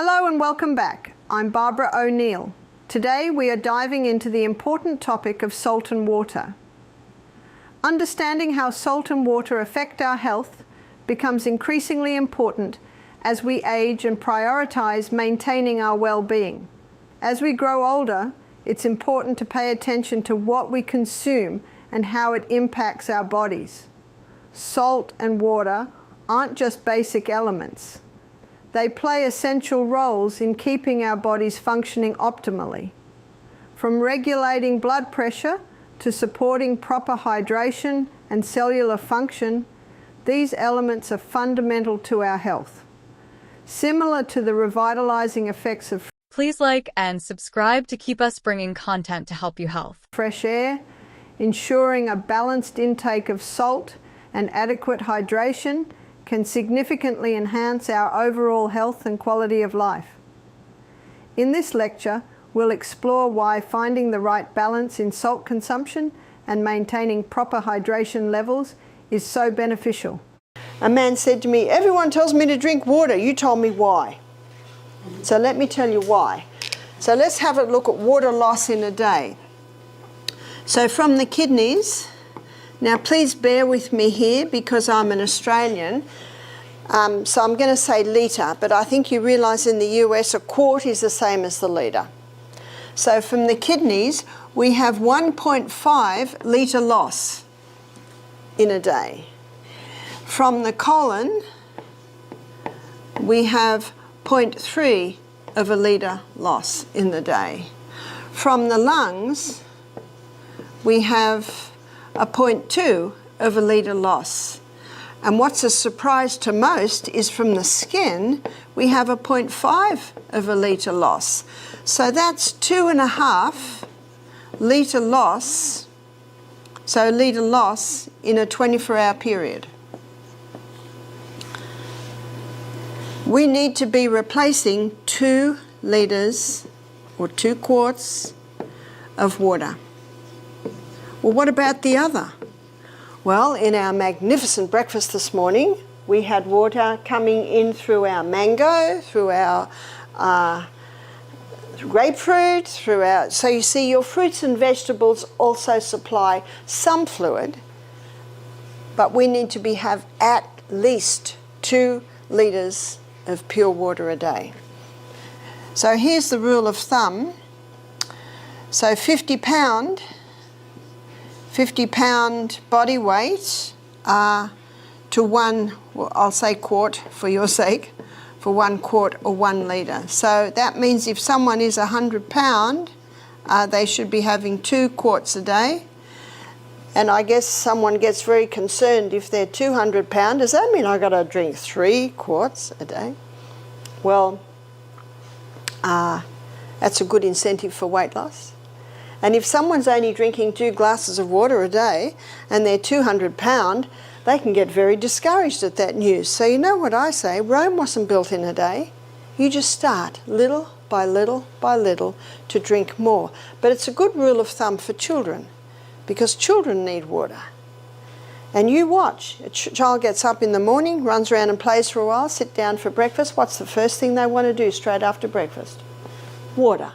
Hello and welcome back. I'm Barbara O'Neill. Today we are diving into the important topic of salt and water. Understanding how salt and water affect our health becomes increasingly important as we age and prioritize maintaining our well-being. As we grow older, it's important to pay attention to what we consume and how it impacts our bodies. Salt and water aren't just basic elements. They play essential roles in keeping our bodies functioning optimally. From regulating blood pressure to supporting proper hydration and cellular function, these elements are fundamental to our health. Similar to the revitalizing effects of Please like and subscribe to keep us bringing content to help you health. Fresh air, ensuring a balanced intake of salt and adequate hydration can significantly enhance our overall health and quality of life. In this lecture, we'll explore why finding the right balance in salt consumption and maintaining proper hydration levels is so beneficial. A man said to me, "Everyone tells me to drink water. You told me why." So let me tell you why. So let's have a look at water loss in a day. So from the kidneys, now please bear with me here because I'm an Australian, so I'm going to say litre, but I think you realise in the US a quart is the same as the litre. So from the kidneys we have 1.5 litre loss in a day. From the colon we have 0.3 of a litre loss in the day. From the lungs we have a 0.2 of a litre loss. And what's a surprise to most is from the skin we have a 0.5 of a litre loss. So that's 2.5 litre loss, so litre loss in a 24-hour period. We need to be replacing 2 litres or 2 quarts of water. Well, what about the other? Well, in our magnificent breakfast this morning, we had water coming in through our mango, through our grapefruit, so you see your fruits and vegetables also supply some fluid, but we need to have at least 2 litres of pure water a day. So here's the rule of thumb. So 50 pound body weight to 1, well, I'll say quart for your sake, for 1 quart or 1 litre. So that means if someone is 100 pound, they should be having 2 quarts a day. And I guess someone gets very concerned if they're 200 pound. Does that mean I've got to drink 3 quarts a day? Well, that's a good incentive for weight loss. And if someone's only drinking 2 glasses of water a day and they're 200 pound, they can get very discouraged at that news. So you know what I say, Rome wasn't built in a day. You just start little by little by little to drink more. But it's a good rule of thumb for children because children need water. And you watch, a child gets up in the morning, runs around and plays for a while, sit down for breakfast. What's the first thing they want to do straight after breakfast? Water.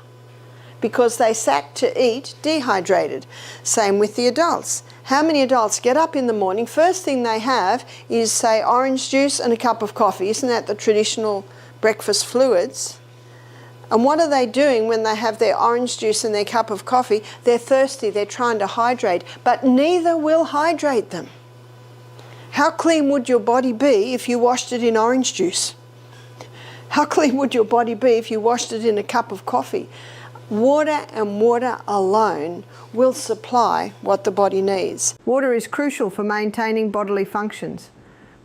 Because they sat to eat dehydrated. Same with the adults. How many adults get up in the morning, first thing they have is, say, orange juice and a cup of coffee. Isn't that the traditional breakfast fluids? And what are they doing when they have their orange juice and their cup of coffee? They're thirsty, they're trying to hydrate, but neither will hydrate them. How clean would your body be if you washed it in orange juice? How clean would your body be if you washed it in a cup of coffee? Water and water alone will supply what the body needs. Water is crucial for maintaining bodily functions.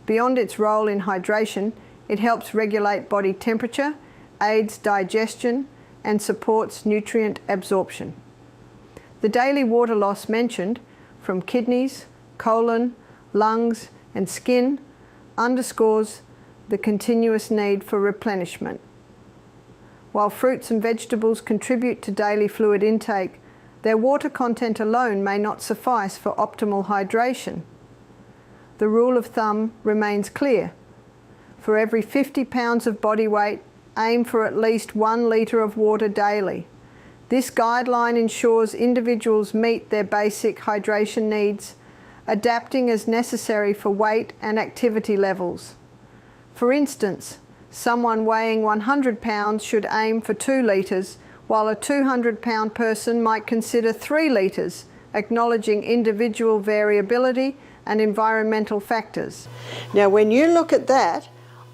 Beyond its role in hydration, it helps regulate body temperature, aids digestion, and supports nutrient absorption. The daily water loss mentioned from kidneys, colon, lungs, and skin underscores the continuous need for replenishment. While fruits and vegetables contribute to daily fluid intake, their water content alone may not suffice for optimal hydration. The rule of thumb remains clear. For every 50 pounds of body weight, aim for at least 1 litre of water daily. This guideline ensures individuals meet their basic hydration needs, adapting as necessary for weight and activity levels. For instance, someone weighing 100 pounds should aim for 2 litres, while a 200-pound person might consider 3 litres, acknowledging individual variability and environmental factors. Now, when you look at that,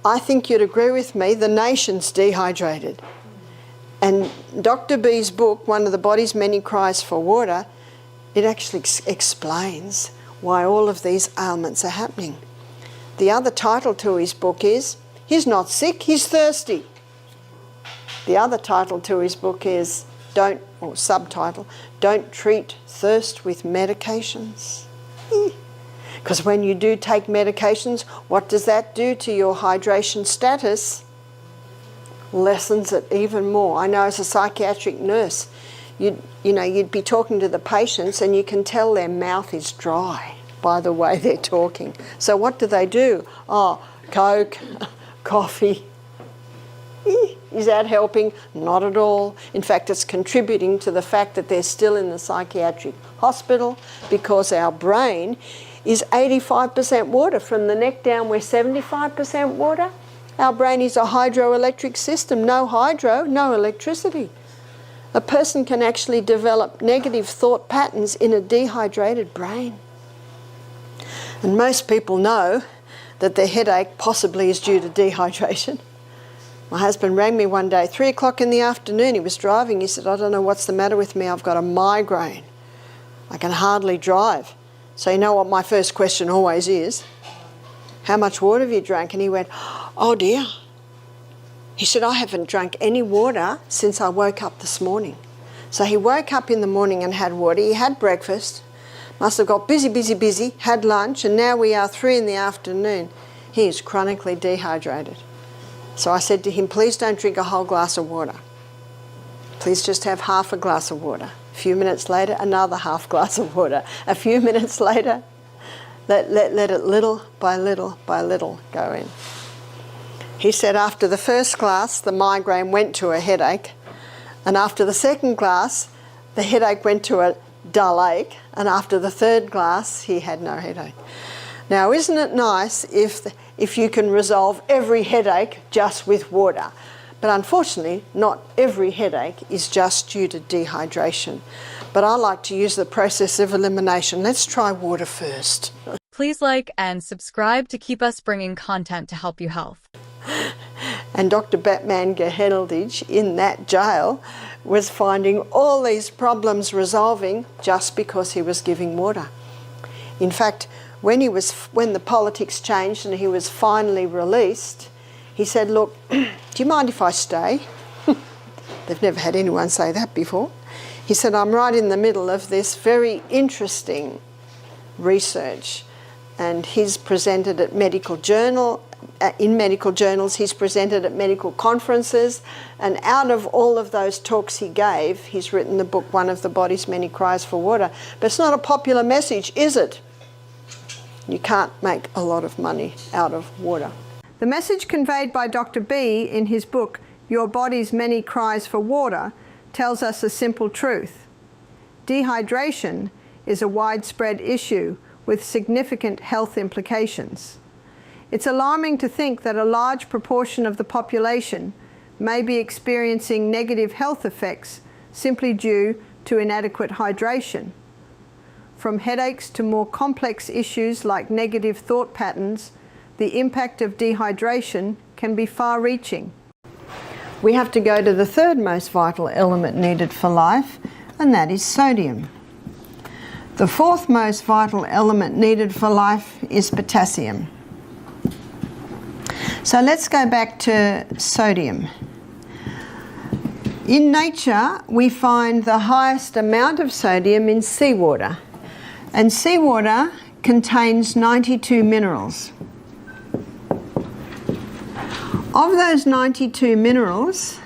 I think you'd agree with me, the nation's dehydrated. And Dr. B's book, One of the Body's Many Cries for Water, it actually explains why all of these ailments are happening. The other title to his book is, he's not sick, he's thirsty. The other title to his book is, subtitle, Don't Treat Thirst with Medications. Because when you do take medications, what does that do to your hydration status? Lessens it even more. I know as a psychiatric nurse, you'd be talking to the patients and you can tell their mouth is dry by the way they're talking. So what do? Oh, Coke, coffee. Is that helping? Not at all. In fact, it's contributing to the fact that they're still in the psychiatric hospital, because our brain is 85% water. From the neck down, we're 75% water. Our brain is a hydroelectric system. No hydro, no electricity. A person can actually develop negative thought patterns in a dehydrated brain. And most people know that their headache possibly is due to dehydration. My husband rang me one day, 3 o'clock in the afternoon. He was driving. He said, I don't know what's the matter with me. I've got a migraine. I can hardly drive. So you know what my first question always is? How much water have you drank? And he went, oh dear. He said, I haven't drank any water since I woke up this morning. So he woke up in the morning and had water. He had breakfast, must have got busy, had lunch, and now we are 3 in the afternoon. He is chronically dehydrated. So I said to him, please don't drink a whole glass of water. Please just have half a glass of water. A few minutes later, another half glass of water. A few minutes later, let it little by little go in. He said after the first glass, the migraine went to a headache, and after the second glass, the headache went to a dull ache, and after the third glass, he had no headache. Now, isn't it nice if you can resolve every headache just with water? But unfortunately, not every headache is just due to dehydration. But I like to use the process of elimination. Let's try water first. Please like and subscribe to keep us bringing content to help you health. And Dr. Batman Geheldage in that jail was finding all these problems resolving just because he was giving water. In fact, when the politics changed and he was finally released, he said, look, do you mind if I stay? They've never had anyone say that before. He said, I'm right in the middle of this very interesting research. And he's presented at in medical journals, he's presented at medical conferences, and out of all of those talks he gave, he's written the book, One of the Body's Many Cries for Water. But it's not a popular message, is it? You can't make a lot of money out of water. The message conveyed by Dr. B in his book, Your Body's Many Cries for Water, tells us a simple truth. Dehydration is a widespread issue with significant health implications. It's alarming to think that a large proportion of the population may be experiencing negative health effects simply due to inadequate hydration. From headaches to more complex issues like negative thought patterns, the impact of dehydration can be far-reaching. We have to go to the third most vital element needed for life, and that is sodium. The fourth most vital element needed for life is potassium. So let's go back to sodium. In nature, we find the highest amount of sodium in seawater. And seawater contains 92 minerals. Of those 92 minerals,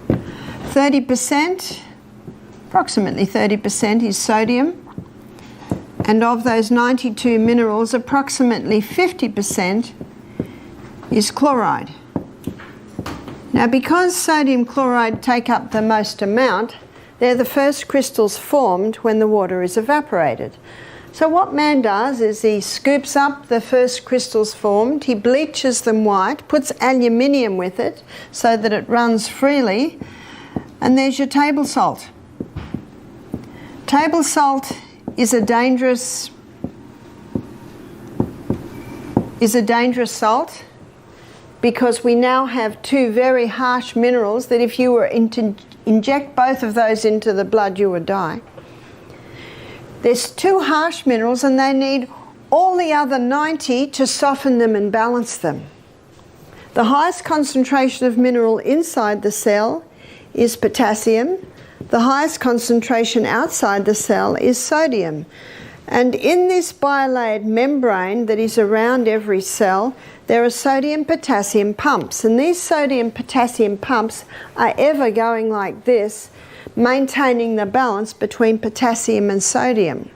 30%, approximately 30% is sodium. And of those 92 minerals, approximately 50% is chloride. Now, because sodium chloride take up the most amount, they're the first crystals formed when the water is evaporated. So what man does is he scoops up the first crystals formed, he bleaches them white, puts aluminium with it so that it runs freely, and there's your table salt. Table salt is a dangerous salt because we now have two very harsh minerals that if you were to inject both of those into the blood, you would die. There's two harsh minerals and they need all the other 90 to soften them and balance them. The highest concentration of mineral inside the cell is potassium. The highest concentration outside the cell is sodium. And in this bilayered membrane that is around every cell, there are sodium-potassium pumps. And these sodium-potassium pumps are ever going like this, maintaining the balance between potassium and sodium.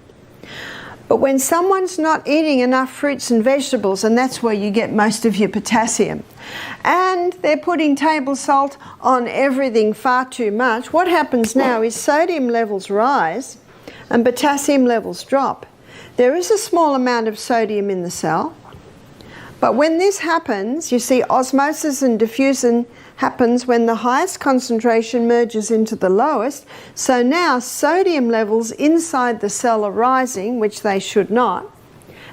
But when someone's not eating enough fruits and vegetables, and that's where you get most of your potassium, and they're putting table salt on everything far too much, what happens now is sodium levels rise and potassium levels drop. There is a small amount of sodium in the cell, but when this happens, you see osmosis and diffusion happens when the highest concentration merges into the lowest. So now sodium levels inside the cell are rising, which they should not,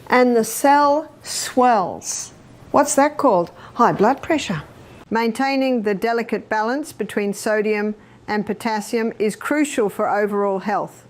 and the cell swells. What's that called? High blood pressure. Maintaining the delicate balance between sodium and potassium is crucial for overall health.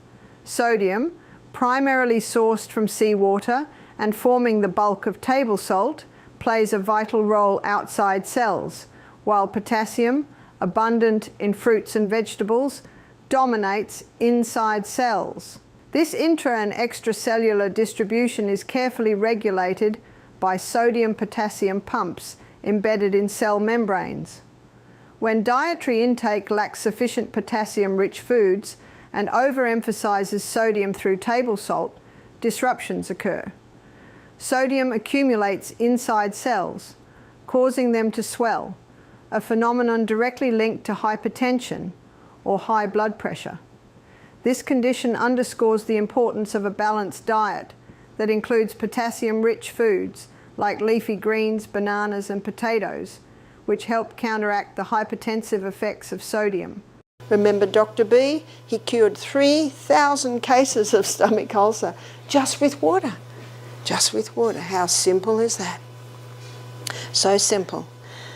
Sodium, primarily sourced from seawater and forming the bulk of table salt, plays a vital role outside cells, while potassium, abundant in fruits and vegetables, dominates inside cells. This intra- and extracellular distribution is carefully regulated by sodium-potassium pumps embedded in cell membranes. When dietary intake lacks sufficient potassium-rich foods and overemphasizes sodium through table salt, disruptions occur. Sodium accumulates inside cells, causing them to swell, a phenomenon directly linked to hypertension or high blood pressure. This condition underscores the importance of a balanced diet that includes potassium-rich foods like leafy greens, bananas, and potatoes, which help counteract the hypertensive effects of sodium. Remember Dr. B? He cured 3,000 cases of stomach ulcer just with water. Just with water. How simple is that? So simple.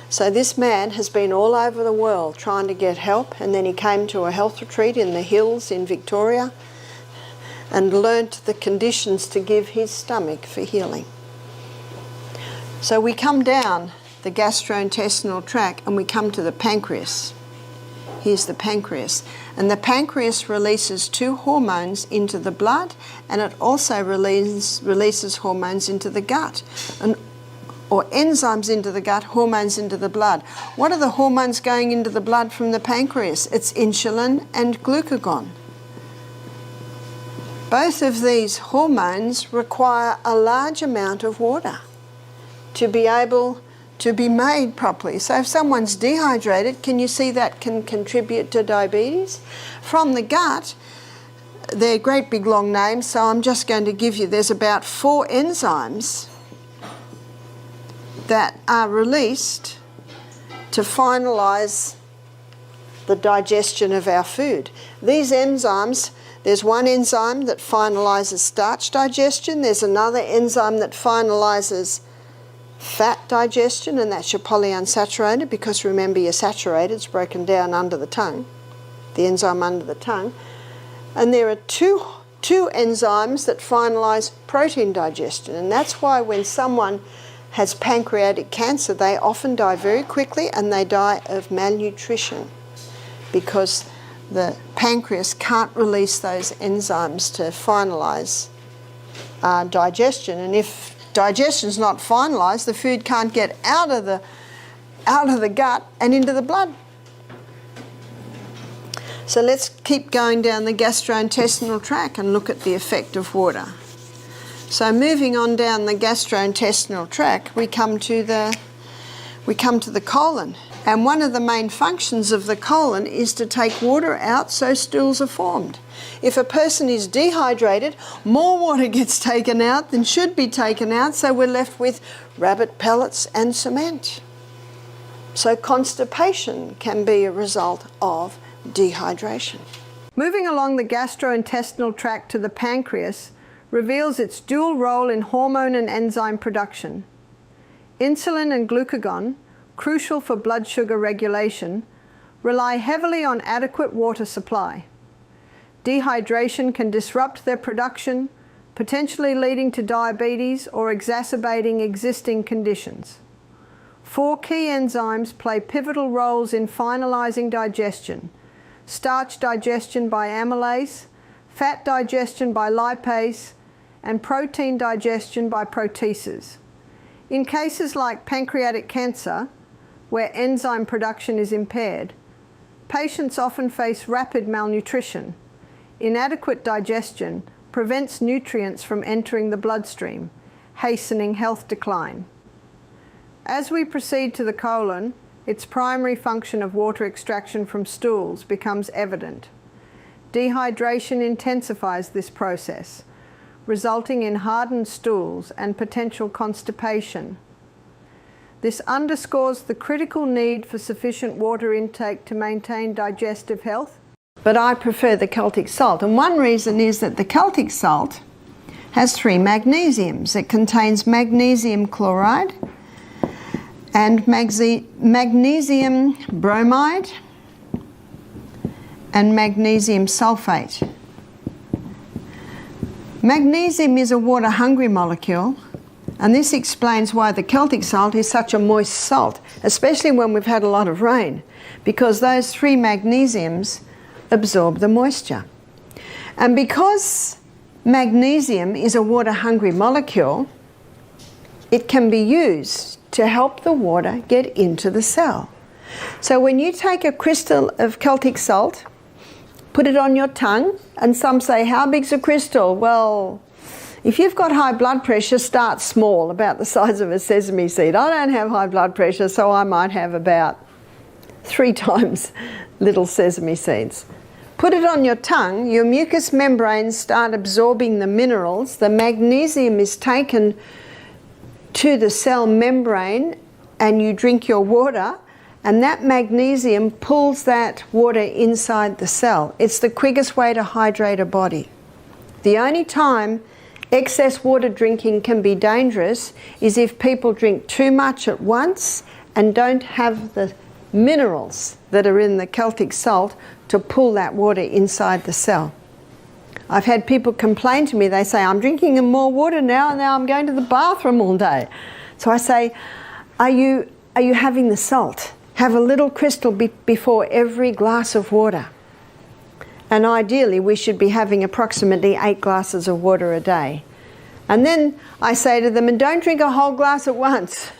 So this man has been all over the world trying to get help, and then he came to a health retreat in the hills in Victoria and learnt the conditions to give his stomach for healing. So we come down the gastrointestinal tract and we come to the pancreas. Here's the pancreas. And the pancreas releases two hormones into the blood, and it also releases hormones into the gut, or enzymes into the gut, hormones into the blood. What are the hormones going into the blood from the pancreas? It's insulin and glucagon. Both of these hormones require a large amount of water to be able to be made properly. So if someone's dehydrated, can you see that can contribute to diabetes? From the gut, they're great big long names, so I'm just going to give you, there's about 4 enzymes that are released to finalise the digestion of our food. These enzymes, there's one enzyme that finalises starch digestion, there's another enzyme that finalises fat digestion, and that's your polyunsaturated, because remember your saturated is broken down under the tongue, the enzyme under the tongue. And there are two enzymes that finalise protein digestion, and that's why when someone has pancreatic cancer, they often die very quickly and they die of malnutrition because the pancreas can't release those enzymes to finalise digestion. And if digestion's not finalised, the food can't get out of the gut and into the blood. So let's keep going down the gastrointestinal tract and look at the effect of water. So moving on down the gastrointestinal tract, we come to the colon. And one of the main functions of the colon is to take water out so stools are formed. If a person is dehydrated, more water gets taken out than should be taken out, so we're left with rabbit pellets and cement. So constipation can be a result of dehydration. Moving along the gastrointestinal tract to the pancreas reveals its dual role in hormone and enzyme production. Insulin and glucagon, crucial for blood sugar regulation, rely heavily on adequate water supply. Dehydration can disrupt their production, potentially leading to diabetes or exacerbating existing conditions. 4 key enzymes play pivotal roles in finalizing digestion: starch digestion by amylase, fat digestion by lipase, and protein digestion by proteases. In cases like pancreatic cancer, where enzyme production is impaired, patients often face rapid malnutrition. Inadequate digestion prevents nutrients from entering the bloodstream, hastening health decline. As we proceed to the colon, its primary function of water extraction from stools becomes evident. Dehydration intensifies this process, resulting in hardened stools and potential constipation. This underscores the critical need for sufficient water intake to maintain digestive health. But I prefer the Celtic salt, and one reason is that the Celtic salt has 3 magnesiums. It contains magnesium chloride and magnesium bromide and magnesium sulfate. Magnesium is a water-hungry molecule, and this explains why the Celtic salt is such a moist salt, especially when we've had a lot of rain, because those 3 magnesiums absorb the moisture. And because magnesium is a water-hungry molecule, it can be used to help the water get into the cell. So when you take a crystal of Celtic salt, put it on your tongue, and some say, how big's a crystal? Well, if you've got high blood pressure, start small, about the size of a sesame seed. I don't have high blood pressure, so I might have about 3 times little sesame seeds. Put it on your tongue, your mucous membranes start absorbing the minerals. The magnesium is taken to the cell membrane, and you drink your water, and that magnesium pulls that water inside the cell. It's the quickest way to hydrate a body. The only time excess water drinking can be dangerous is if people drink too much at once and don't have the minerals that are in the Celtic salt to pull that water inside the cell. I've had people complain to me, they say, I'm drinking more water now, and now I'm going to the bathroom all day. So I say, are you having the salt? Have a little crystal before every glass of water. And ideally we should be having approximately 8 glasses of water a day. And then I say to them, and don't drink a whole glass at once.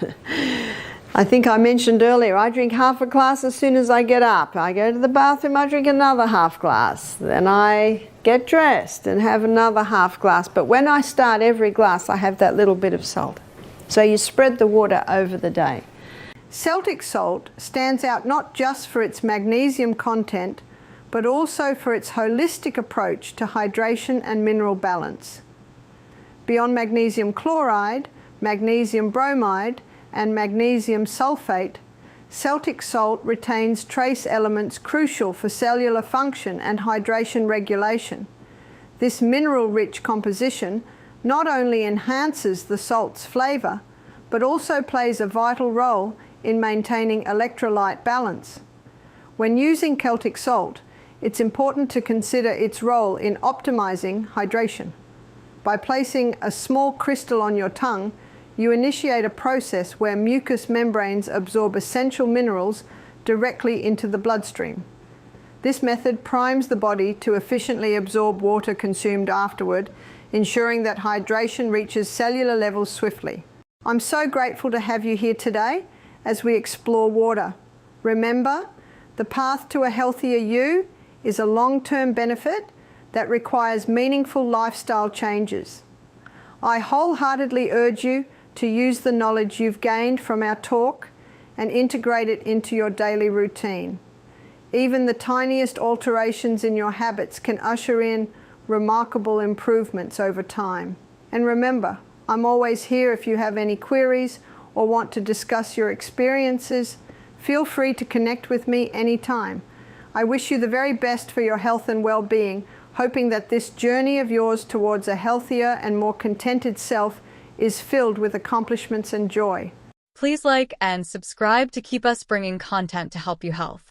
I think I mentioned earlier, I drink half a glass as soon as I get up. I go to the bathroom, I drink another half glass. Then I get dressed and have another half glass. But when I start every glass, I have that little bit of salt. So you spread the water over the day. Celtic salt stands out not just for its magnesium content, but also for its holistic approach to hydration and mineral balance. Beyond magnesium chloride, magnesium bromide, and magnesium sulfate, Celtic salt retains trace elements crucial for cellular function and hydration regulation. This mineral-rich composition not only enhances the salt's flavour, but also plays a vital role in maintaining electrolyte balance. When using Celtic salt, it's important to consider its role in optimizing hydration. By placing a small crystal on your tongue, you initiate a process where mucous membranes absorb essential minerals directly into the bloodstream. This method primes the body to efficiently absorb water consumed afterward, ensuring that hydration reaches cellular levels swiftly. I'm so grateful to have you here today as we explore water. Remember, the path to a healthier you is a long-term benefit that requires meaningful lifestyle changes. I wholeheartedly urge you to use the knowledge you've gained from our talk and integrate it into your daily routine. Even the tiniest alterations in your habits can usher in remarkable improvements over time. And remember, I'm always here if you have any queries or want to discuss your experiences. Feel free to connect with me anytime. I wish you the very best for your health and well-being, hoping that this journey of yours towards a healthier and more contented self is filled with accomplishments and joy. Please like and subscribe to keep us bringing content to help you health.